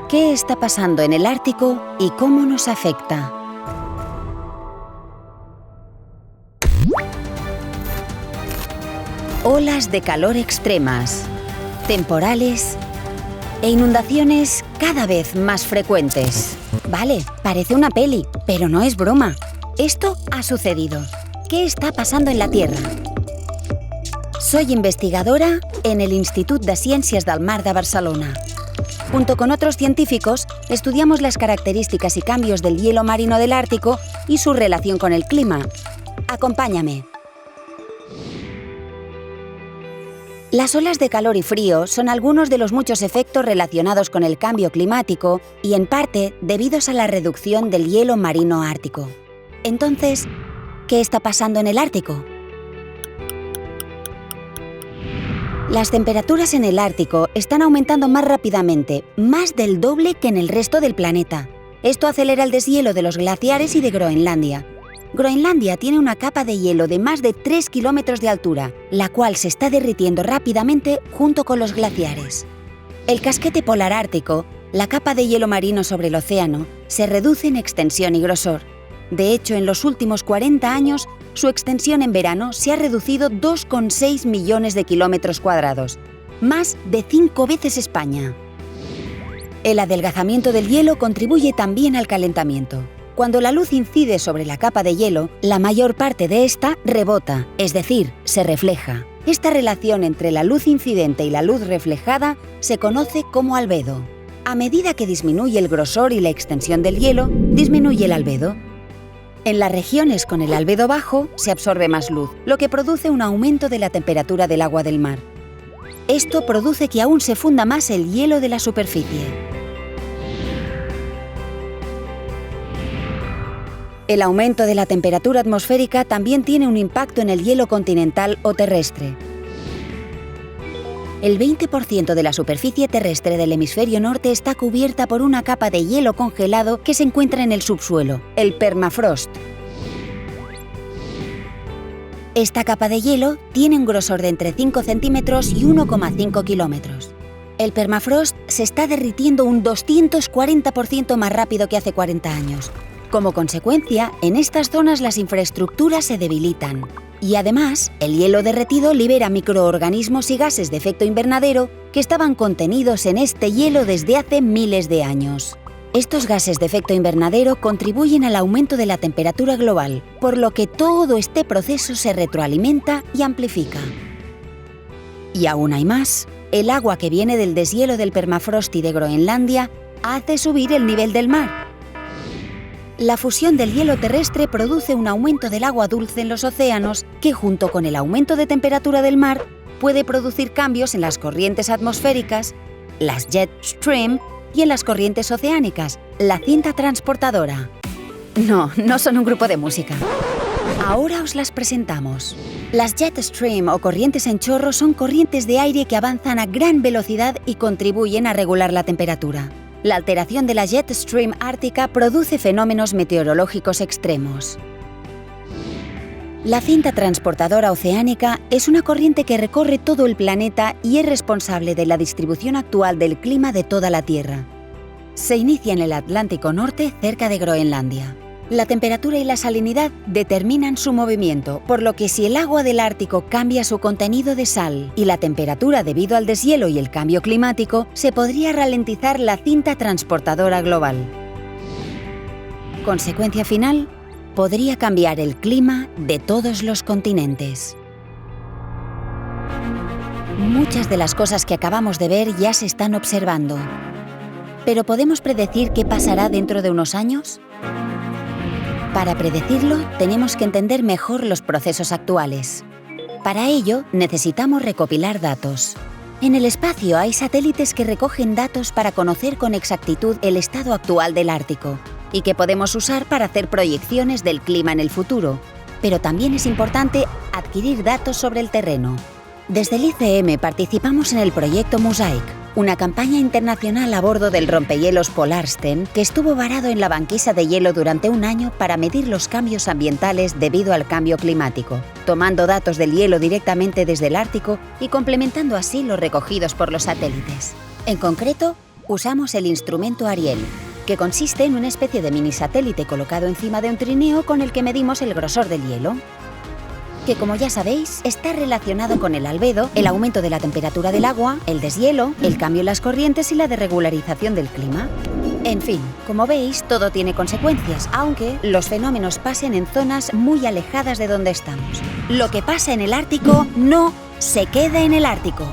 ¿Qué está pasando en el Ártico y cómo nos afecta? Olas de calor extremas, temporales e inundaciones cada vez más frecuentes. Vale, parece una peli, pero no es broma. Esto ha sucedido. ¿Qué está pasando en la Tierra? Soy investigadora en el Institut de Ciències del Mar de Barcelona. Junto con otros científicos, estudiamos las características y cambios del hielo marino del Ártico y su relación con el clima. Acompáñame. Las olas de calor y frío son algunos de los muchos efectos relacionados con el cambio climático y, en parte, debidos a la reducción del hielo marino ártico. Entonces, ¿qué está pasando en el Ártico? Las temperaturas en el Ártico están aumentando más rápidamente, más del doble que en el resto del planeta. Esto acelera el deshielo de los glaciares y de Groenlandia. Groenlandia tiene una capa de hielo de más de 3 kilómetros de altura, la cual se está derritiendo rápidamente junto con los glaciares. El casquete polar ártico, la capa de hielo marino sobre el océano, se reduce en extensión y grosor. De hecho, en los últimos 40 años, su extensión en verano se ha reducido 2,6 millones de kilómetros cuadrados, más de 5 veces España. El adelgazamiento del hielo contribuye también al calentamiento. Cuando la luz incide sobre la capa de hielo, la mayor parte de esta rebota, es decir, se refleja. Esta relación entre la luz incidente y la luz reflejada se conoce como albedo. A medida que disminuye el grosor y la extensión del hielo, disminuye el albedo. En las regiones con el albedo bajo se absorbe más luz, lo que produce un aumento de la temperatura del agua del mar. Esto produce que aún se funda más el hielo de la superficie. El aumento de la temperatura atmosférica también tiene un impacto en el hielo continental o terrestre. El 20% de la superficie terrestre del hemisferio norte está cubierta por una capa de hielo congelado que se encuentra en el subsuelo, el permafrost. Esta capa de hielo tiene un grosor de entre 5 centímetros y 1,5 kilómetros. El permafrost se está derritiendo un 240% más rápido que hace 40 años. Como consecuencia, en estas zonas las infraestructuras se debilitan. Y además, el hielo derretido libera microorganismos y gases de efecto invernadero que estaban contenidos en este hielo desde hace miles de años. Estos gases de efecto invernadero contribuyen al aumento de la temperatura global, por lo que todo este proceso se retroalimenta y amplifica. Y aún hay más. El agua que viene del deshielo del permafrost y de Groenlandia hace subir el nivel del mar. La fusión del hielo terrestre produce un aumento del agua dulce en los océanos que, junto con el aumento de temperatura del mar, puede producir cambios en las corrientes atmosféricas, las jet stream, y en las corrientes oceánicas, la cinta transportadora. No son un grupo de música. Ahora os las presentamos. Las jet stream o corrientes en chorro son corrientes de aire que avanzan a gran velocidad y contribuyen a regular la temperatura. La alteración de la jet stream ártica produce fenómenos meteorológicos extremos. La cinta transportadora oceánica es una corriente que recorre todo el planeta y es responsable de la distribución actual del clima de toda la Tierra. Se inicia en el Atlántico Norte, cerca de Groenlandia. La temperatura y la salinidad determinan su movimiento, por lo que si el agua del Ártico cambia su contenido de sal y la temperatura debido al deshielo y el cambio climático, se podría ralentizar la cinta transportadora global. Consecuencia final, podría cambiar el clima de todos los continentes. Muchas de las cosas que acabamos de ver ya se están observando. ¿Pero podemos predecir qué pasará dentro de unos años? Para predecirlo, tenemos que entender mejor los procesos actuales. Para ello, necesitamos recopilar datos. En el espacio hay satélites que recogen datos para conocer con exactitud el estado actual del Ártico y que podemos usar para hacer proyecciones del clima en el futuro. Pero también es importante adquirir datos sobre el terreno. Desde el ICM participamos en el proyecto Mosaic, una campaña internacional a bordo del rompehielos Polarsten que estuvo varado en la banquisa de hielo durante un año para medir los cambios ambientales debido al cambio climático, tomando datos del hielo directamente desde el Ártico y complementando así los recogidos por los satélites. En concreto, Usamos el instrumento Ariel, que consiste en una especie de mini satélite colocado encima de un trineo con el que medimos el grosor del hielo, que, como ya sabéis, está relacionado con el albedo, el aumento de la temperatura del agua, el deshielo, el cambio en las corrientes y la desregularización del clima. En fin, como veis, todo tiene consecuencias, aunque los fenómenos pasen en zonas muy alejadas de donde estamos. Lo que pasa en el Ártico no se queda en el Ártico.